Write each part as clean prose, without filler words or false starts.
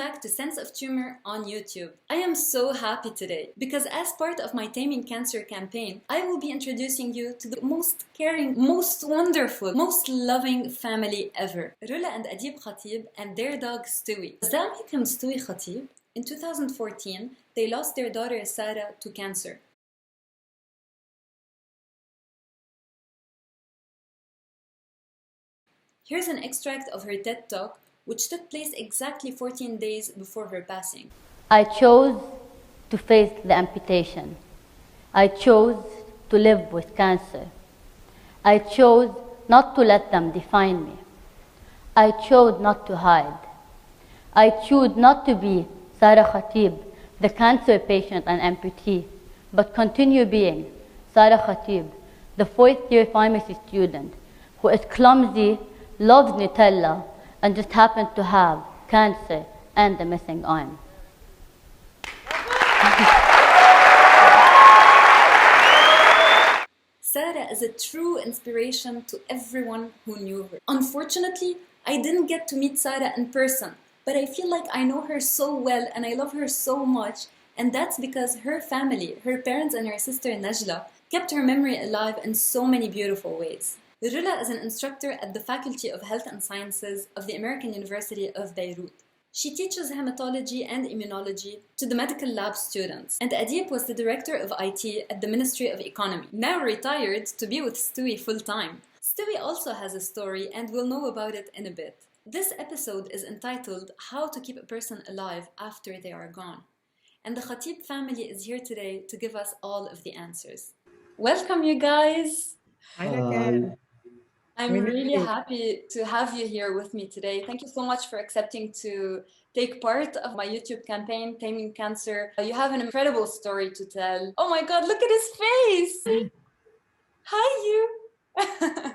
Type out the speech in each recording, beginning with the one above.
back to Sense of Tumor on YouTube. I am so happy today because as part of my Taming Cancer campaign, I will be introducing you to the most caring, most wonderful, most loving family ever. Rolla and Adib Khatib and their dog Stewie. Does that make him Stewie Khatib? In 2014, they lost their daughter Sara to cancer. Here's an extract of her TED Talk, which took place exactly 14 days before her passing. I chose to face the amputation. I chose to live with cancer. I chose not to let them define me. I chose not to hide. I chose not to be Sara Khatib, the cancer patient and amputee, but continue being Sara Khatib, the fourth-year pharmacy student who is clumsy, loves Nutella, and just happened to have cancer and a missing arm. Sara is a true inspiration to everyone who knew her. Unfortunately, I didn't get to meet Sara in person, but I feel like I know her so well and I love her so much, and that's because her family, her parents and her sister Najla, kept her memory alive in so many beautiful ways. Rolla is an instructor at the Faculty of Health and Sciences of the American University of Beirut. She teaches hematology and immunology to the medical lab students. And Adib was the director of IT at the Ministry of Economy, now retired to be with Stewie full-time. Stewie also has a story and we'll know about it in a bit. This episode is entitled How to Keep a Person Alive After They Are Gone. And the Khatib family is here today to give us all of the answers. Welcome, you guys! Hi, Raquel. I'm really happy to have you here with me today. Thank you so much for accepting to take part of my YouTube campaign, Taming Cancer. You have an incredible story to tell. Oh my God, look at his face! Hi, you!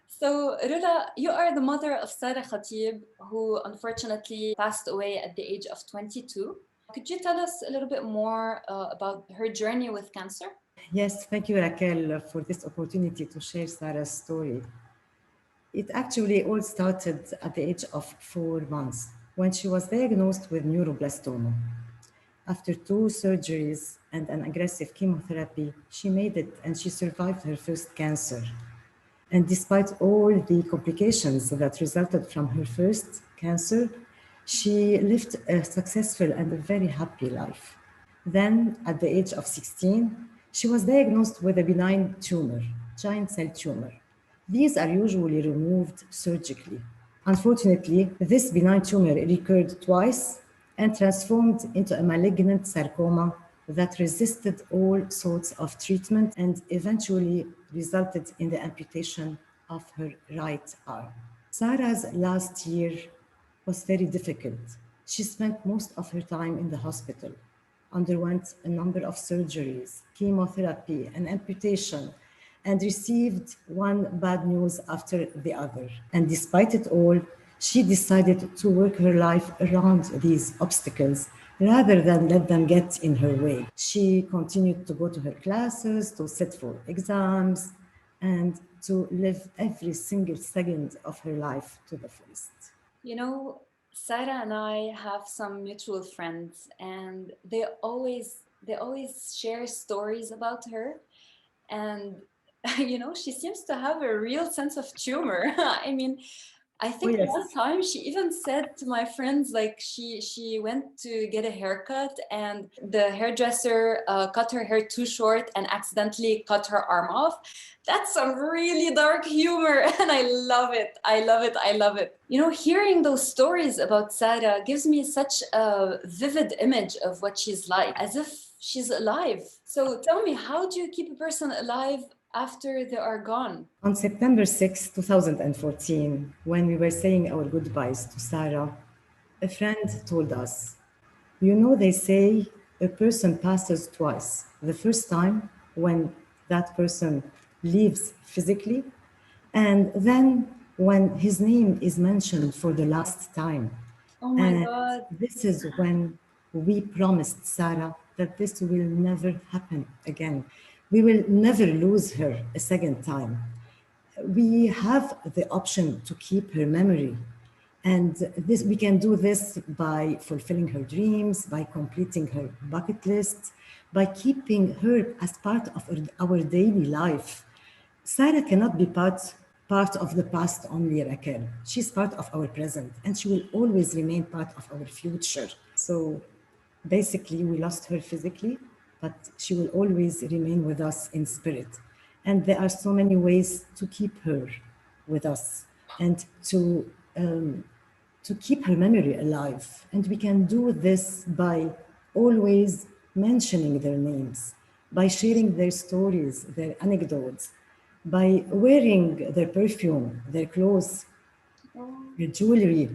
So, Rolla, you are the mother of Sara Khatib, who unfortunately passed away at the age of 22. Could you tell us a little bit more about her journey with cancer? Yes, thank you, Raquel, for this opportunity to share Sarah's story. It actually all started at the age of 4 months when she was diagnosed with neuroblastoma. After 2 surgeries and an aggressive chemotherapy, she made it and she survived her first cancer. And despite all the complications that resulted from her first cancer, she lived a successful and a very happy life. Then, at the age of 16, she was diagnosed with a benign tumor, giant cell tumor. These are usually removed surgically. Unfortunately, this benign tumor recurred twice and transformed into a malignant sarcoma that resisted all sorts of treatment and eventually resulted in the amputation of her right arm. Sarah's last year was very difficult. She spent most of her time in the hospital, underwent a number of surgeries, chemotherapy, and amputation, and received one bad news after the other. And despite it all, she decided to work her life around these obstacles rather than let them get in her way. She continued to go to her classes, to sit for exams, and to live every single second of her life to the fullest. You know, Sara and I have some mutual friends, and they always share stories about her. And you know, she seems to have a real sense of humor. I mean, I think one time she even said to my friends, like she went to get a haircut and the hairdresser cut her hair too short and accidentally cut her arm off. That's some really dark humor and I love it. I love it. I love it. You know, hearing those stories about Sara gives me such a vivid image of what she's like, as if she's alive. So tell me, how do you keep a person alive after they are gone? On September 6, 2014, when we were saying our goodbyes to Sara, a friend told us, you know, they say a person passes twice. The first time when that person leaves physically, and then when his name is mentioned for the last time. Oh my God. This is when we promised Sara that this will never happen again. We will never lose her a second time. We have the option to keep her memory, And this, we can do this by fulfilling her dreams, by completing her bucket list, by keeping her as part of our daily life. Sarah cannot be part of the past only, Raquel. She's part of our present, and she will always remain part of our future. So basically, we lost her physically, but she will always remain with us in spirit. And there are so many ways to keep her with us and to keep her memory alive. And we can do this by always mentioning their names, by sharing their stories, their anecdotes, by wearing their perfume, their clothes, their jewelry,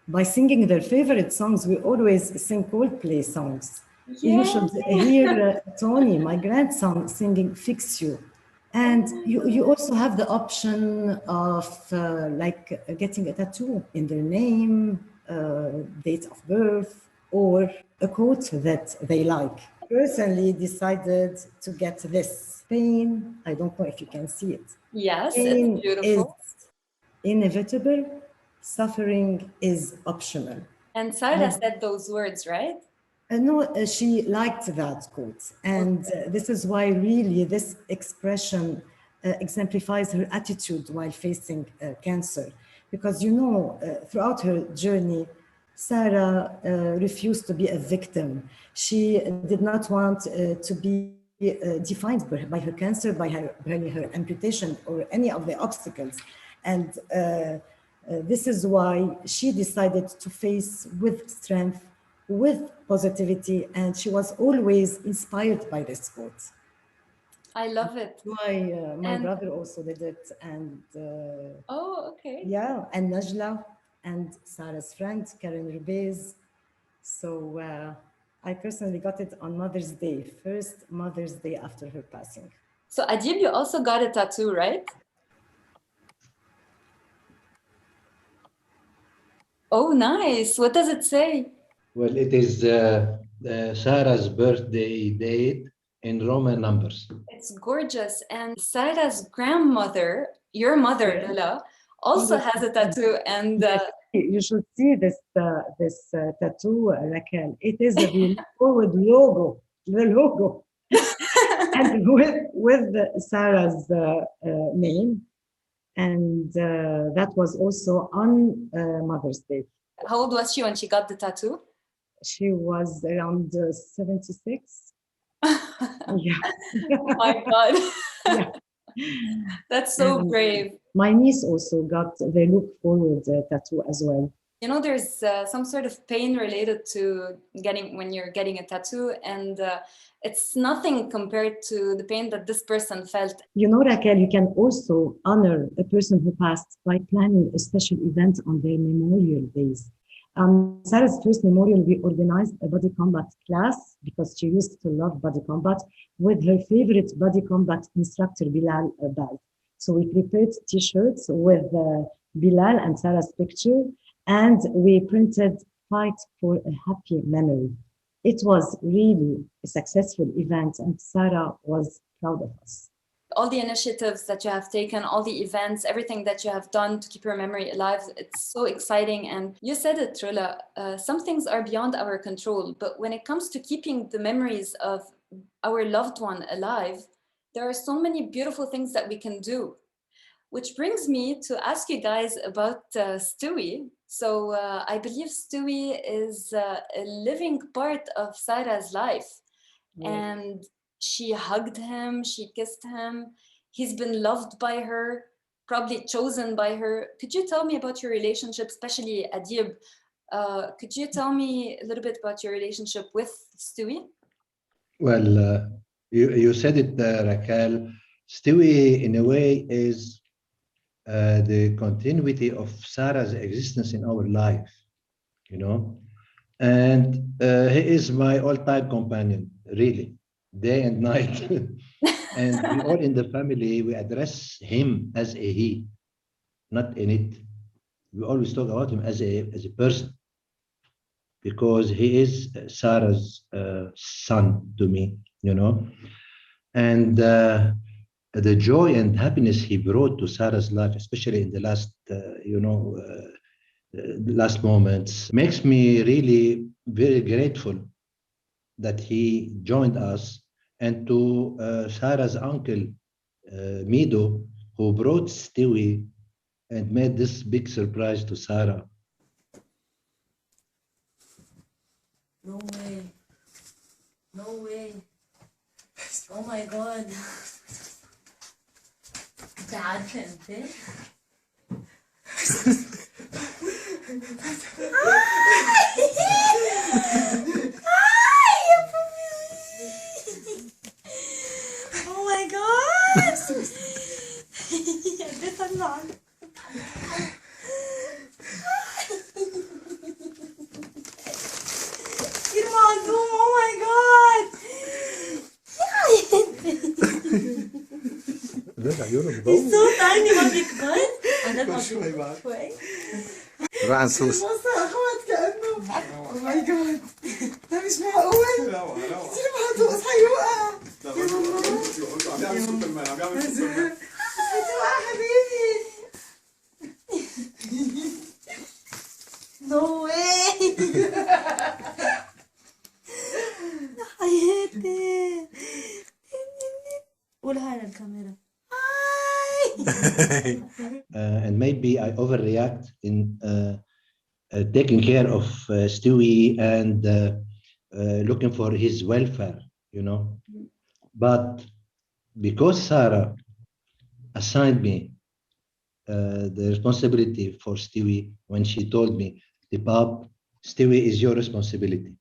by singing their favorite songs. We always sing Coldplay songs. You should hear Tony, my grandson, singing Fix You. And you also have the option of getting a tattoo in their name, date of birth, or a quote that they like. Personally decided to get this. Pain, I don't know if you can see it. Yes, Pain it's beautiful. is inevitable, suffering is optional. And Sara said those words, right? No, she liked that quote. And this is why really this expression exemplifies her attitude while facing cancer. Because, throughout her journey, Sarah refused to be a victim. She did not want to be defined by her cancer, by her amputation, or any of the obstacles. And this is why she decided to face with strength, with positivity, and she was always inspired by this quote. I love it. My brother also did it, and okay. yeah, and Najla and Sarah's friend Karen Rubez. So I personally got it on Mother's Day, first Mother's Day after her passing. So Adib, you also got a tattoo, right? Oh, nice. What does it say? Well, it is Sarah's birthday date in Roman numbers. It's gorgeous. And Sarah's grandmother, your mother, Rolla, also has a tattoo. And you should see this tattoo, Raquel. It is a really forward logo, the logo, and with Sarah's name. And that was also on Mother's Day. How old was she when she got the tattoo? She was around 76. Yeah. Oh my God. Yeah. That's so brave. My niece also got the look forward tattoo as well. There's some sort of pain related to when you're getting a tattoo, and it's nothing compared to the pain that this person felt. Raquel, you can also honor a person who passed by planning a special event on their memorial days. Sarah's first memorial, we organized a body combat class because she used to love body combat with her favorite body combat instructor, Bilal Bal. So we prepared t-shirts with Bilal and Sarah's picture, and we printed "Fight for a Happy Memory." It was really a successful event, and Sara was proud of us. All the initiatives that you have taken, all the events, everything that you have done to keep her memory alive, it's so exciting. And you said it, Rolla, some things are beyond our control, but when it comes to keeping the memories of our loved one alive, there are so many beautiful things that we can do. Which brings me to ask you guys about Stewie. So I believe Stewie is a living part of Sarah's life. Yeah. And she hugged him, she kissed him. He's been loved by her, probably chosen by her. Could you tell me about your relationship, especially Adib? Could you tell me a little bit about your relationship with Stewie? Well, you said it, Raquel. Stewie, in a way, is the continuity of Sarah's existence in our life, and he is my all-time companion, really, day and night. And we all in the family, we address him as a he, not in it. We always talk about him as a person, because he is Sarah's son to me, and the joy and happiness he brought to Sarah's life, especially in the last, last moments. Makes me really very grateful that he joined us, and to Sarah's uncle, Mido, who brought Stewie and made this big surprise to Sarah. No way. No way. Oh my God. Dad can't be. Oh my God. This is not. Oh my God. He's so tiny ما بيكبر. أنا ما بيكبر شوي. روح عن سوس. اخوات كانه او ماي جاد ده مش معقول كتير مهدوء هيوقع يا ماما عم يعمل سوبرمان هتوقع حبيبي No way. حياتي. قولها للكاميرا. And maybe I overreact in taking care of Stewie and looking for his welfare, you know. But because Sarah assigned me the responsibility for Stewie when she told me, Pop, Stewie is your responsibility.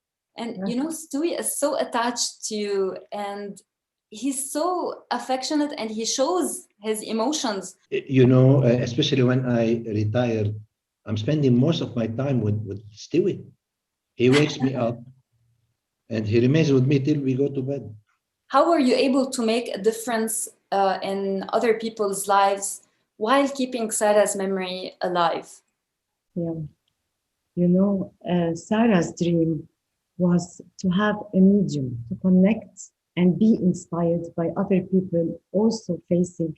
And you know, Stewie is so attached to you, and he's so affectionate, and he shows his emotions. You know, especially when I retired, I'm spending most of my time with Stewie. He wakes me up and he remains with me till we go to bed. How were you able to make a difference in other people's lives while keeping Sarah's memory alive? Yeah. You know, Sarah's dream was to have a medium to connect and be inspired by other people also facing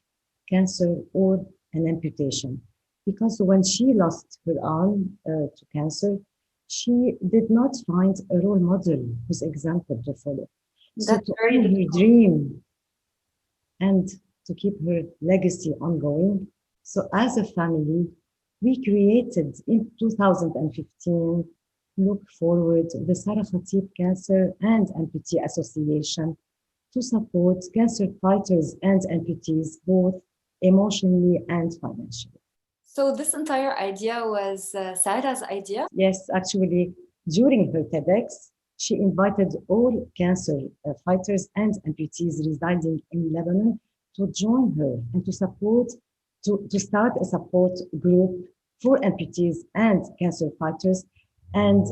cancer or an amputation. Because when she lost her arm to cancer, she did not find a role model whose example to follow. So to honor her dream and to keep her legacy ongoing, so as a family, we created in 2015 Look Forward, the Sara Khatib Cancer and Amputee Association, to support cancer fighters and amputees both emotionally and financially. So this entire idea was Sarah's idea? Yes, actually, during her TEDx, she invited all cancer fighters and amputees residing in Lebanon to join her and to support, to start a support group for amputees and cancer fighters, and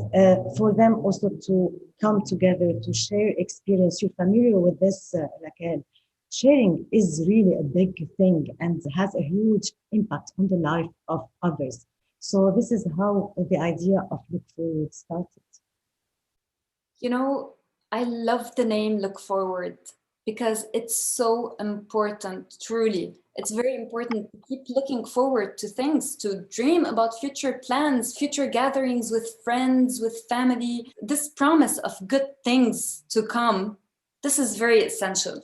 for them also to come together to share experience. You're familiar with this, Raquel. Sharing is really a big thing and has a huge impact on the life of others. So this is how the idea of Look Forward started. You know, I love the name Look Forward because it's so important, truly. It's very important to keep looking forward to things, to dream about future plans, future gatherings with friends, with family. This promise of good things to come, this is very essential.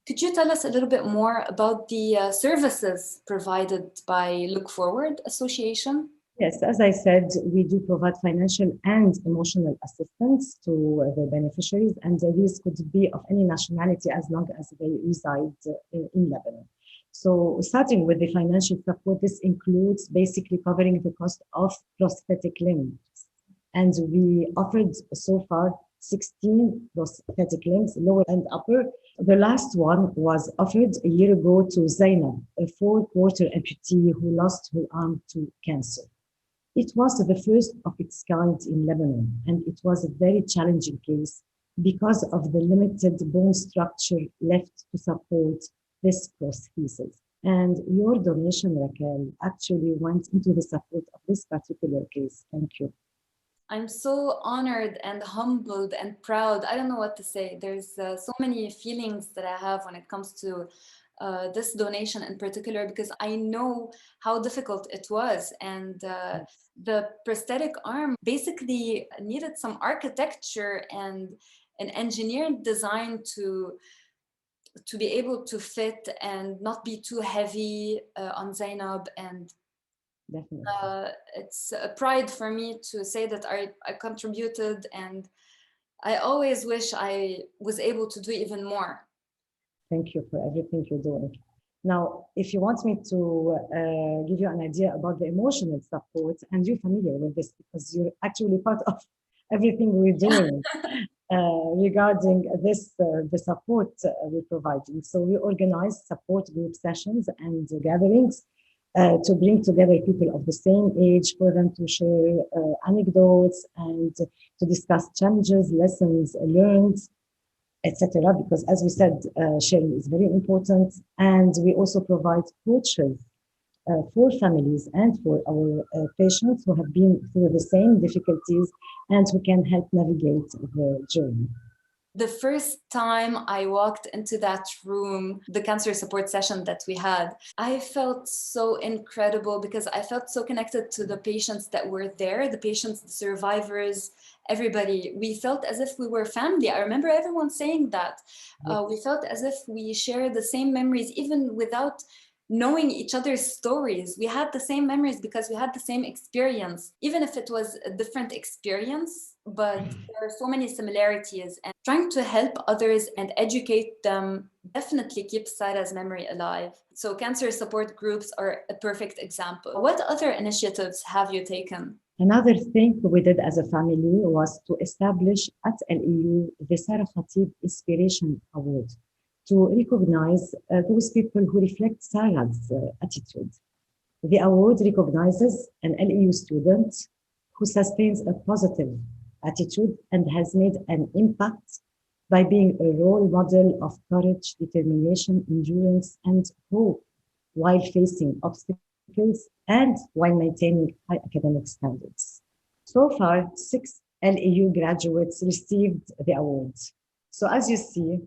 Could you tell us a little bit more about the services provided by Look Forward Association? Yes, as I said, we do provide financial and emotional assistance to the beneficiaries, and these could be of any nationality as long as they reside in Lebanon. So starting with the financial support, this includes basically covering the cost of prosthetic limbs. And we offered so far 16 prosthetic limbs, lower and upper. The last one was offered a year ago to Zainab, a 4-quarter amputee who lost her arm to cancer. It was the first of its kind in Lebanon, and it was a very challenging case because of the limited bone structure left to support this prosthesis. And your donation, Raquel, actually went into the support of this particular case. Thank you. I'm so honored and humbled and proud. I don't know what to say. There's so many feelings that I have when it comes to this donation in particular, because I know how difficult it was. And the prosthetic arm basically needed some architecture and an engineered design to be able to fit and not be too heavy on Zainab. And Definitely. it's a pride for me to say that I contributed, and I always wish I was able to do even more. Thank you for everything you're doing. Now, if you want me to give you an idea about the emotional support, and you're familiar with this because you're actually part of everything we're doing regarding this, the support we're providing. So we organize support group sessions and gatherings to bring together people of the same age for them to share anecdotes and to discuss challenges, lessons learned, etc. Because as we said, sharing is very important. And we also provide coaches for families and for our patients who have been through the same difficulties and who can help navigate the journey. The first time I walked into that room, the cancer support session that we had, I felt so incredible because I felt so connected to the patients that were there, the patients, the survivors, everybody. We felt as if we were family. I remember everyone saying that. We felt as if we shared the same memories, even without knowing each other's stories. We had the same memories because we had the same experience, even if it was a different experience, but there are so many similarities. And trying to help others and educate them definitely keeps Sara's memory alive. So cancer support groups are a perfect example. What other initiatives have you taken? Another thing we did as a family was to establish at LEU the Sara Khatib Inspiration Award, to recognize those people who reflect Sara's attitude. The award recognizes an LEU student who sustains a positive attitude and has made an impact by being a role model of courage, determination, endurance, and hope while facing obstacles and while maintaining high academic standards. So far, 6 LEU graduates received the award. So as you see,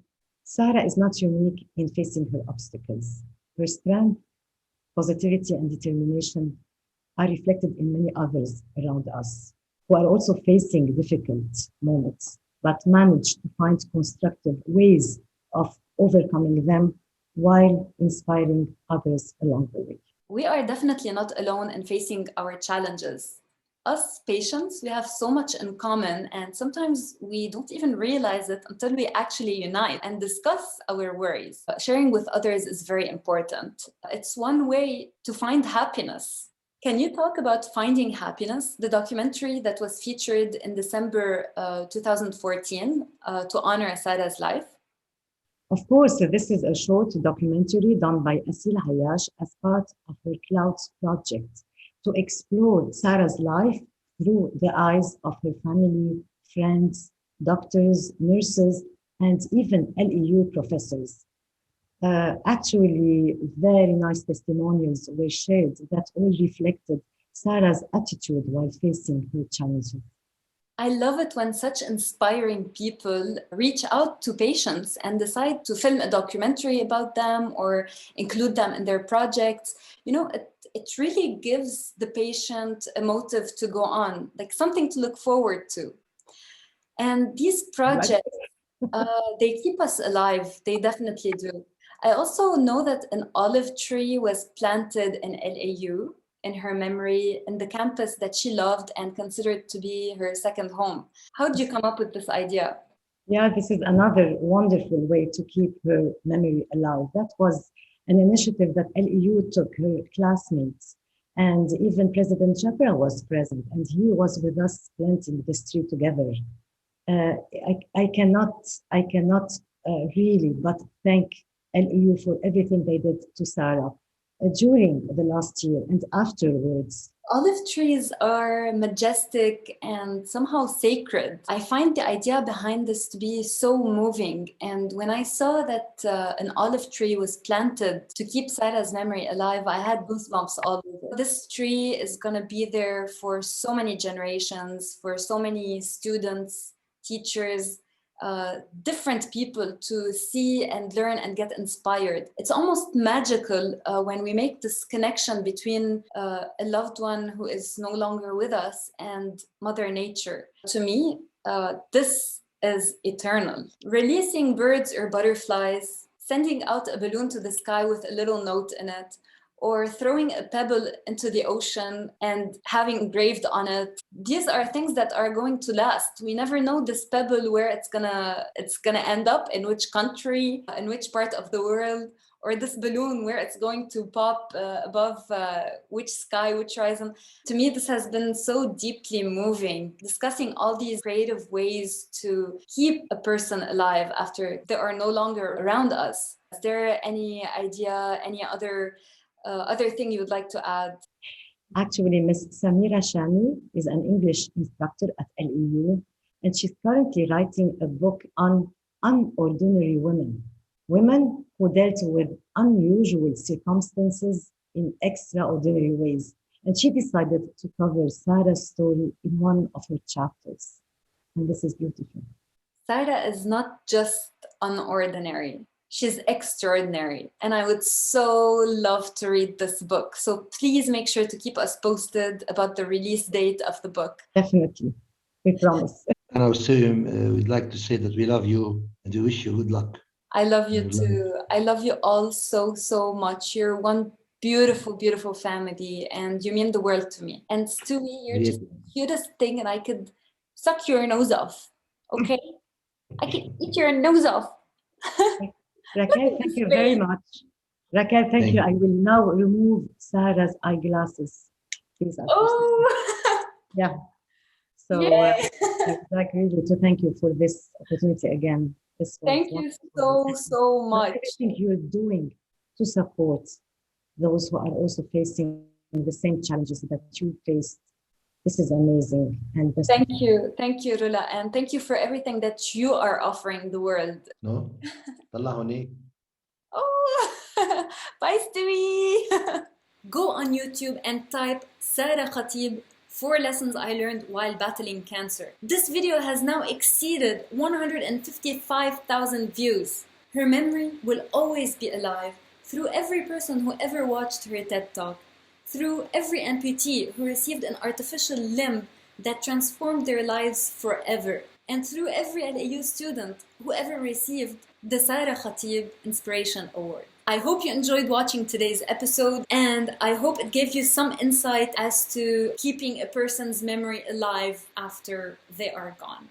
Sara is not unique in facing her obstacles. Her strength, positivity, and determination are reflected in many others around us who are also facing difficult moments, but manage to find constructive ways of overcoming them while inspiring others along the way. We are definitely not alone in facing our challenges. Us patients, we have so much in common, and sometimes we don't even realize it until we actually unite and discuss our worries. Sharing with others is very important. It's one way to find happiness. Can you talk about Finding Happiness, the documentary that was featured in December 2014 to honor Sara's life? Of course, this is a short documentary done by Asil Hayash as part of her Clouds project to explore Sara's life through the eyes of her family, friends, doctors, nurses, and even LEU professors. Actually, very nice testimonials were shared that all reflected Sara's attitude while facing her challenges. I love it when such inspiring people reach out to patients and decide to film a documentary about them or include them in their projects. You know, it really gives the patient a motive to go on, like something to look forward to. And these projects, they keep us alive. They definitely do. I also know that an olive tree was planted in LAU in her memory in the campus that she loved and considered to be her second home. How did you come up with this idea? Yeah, this is another wonderful way to keep her memory alive. That was an initiative that LEU took, her classmates, and even President Chapra was present, and he was with us planting this tree together. I cannot really but thank LEU for everything they did to Sara during the last year and afterwards. Olive trees are majestic and somehow sacred. I find the idea behind this to be so moving. And when I saw that an olive tree was planted to keep Sara's memory alive, I had goosebumps all over. This tree is going to be there for so many generations, for so many students, teachers, different people to see and learn and get inspired. It's almost magical when we make this connection between a loved one who is no longer with us and Mother Nature. To me, this is eternal. Releasing birds or butterflies, sending out a balloon to the sky with a little note in it, or throwing a pebble into the ocean and having engraved on it. These are things that are going to last. We never know this pebble where it's gonna end up, in which country, in which part of the world, or this balloon where it's going to pop above which sky, which horizon. To me, this has been so deeply moving, discussing all these creative ways to keep a person alive after they are no longer around us. Is there any idea, any other thing you would like to add? Actually, Ms. Samira Shami is an English instructor at LEU, and she's currently writing a book on unordinary women, women who dealt with unusual circumstances in extraordinary ways. And she decided to cover Sara's story in one of her chapters. And this is beautiful. Sara is not just unordinary. She's extraordinary, and I would so love to read this book. So please make sure to keep us posted about the release date of the book. Definitely, we promise. And also, we'd like to say that we love you and we wish you good luck. I love you too. I love you all so, so much. You're one beautiful, beautiful family, and you mean the world to me. And Stewie, you're just the cutest thing, and I could suck your nose off, okay? I could eat your nose off. Raquel, thank you very much. Raquel, thank you. I will now remove Sara's eyeglasses. Please. Oh! Yeah. So I'd like really to thank you for this opportunity again. Thank you so, so much. Everything you're doing to support those who are also facing the same challenges that you faced. This is amazing. And thank you, Rolla, and thank you for everything that you are offering the world. No? Oh, bye, Stewie. Go on YouTube and type Sara Khatib, 4 lessons I learned while battling cancer. This video has now exceeded 155,000 views. Her memory will always be alive through every person who ever watched her TED Talk, through every amputee who received an artificial limb that transformed their lives forever, and through every LAU student who ever received the Sara Khatib Inspiration Award. I hope you enjoyed watching today's episode, and I hope it gave you some insight as to keeping a person's memory alive after they are gone.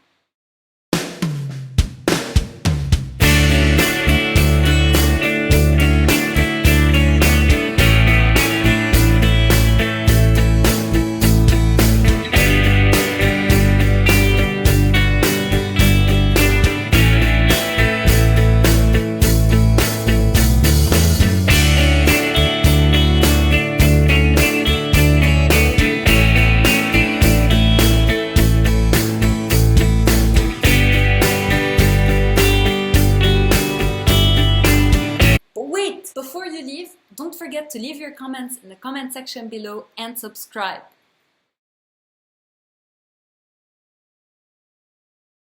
Before you leave, don't forget to leave your comments in the comment section below and subscribe.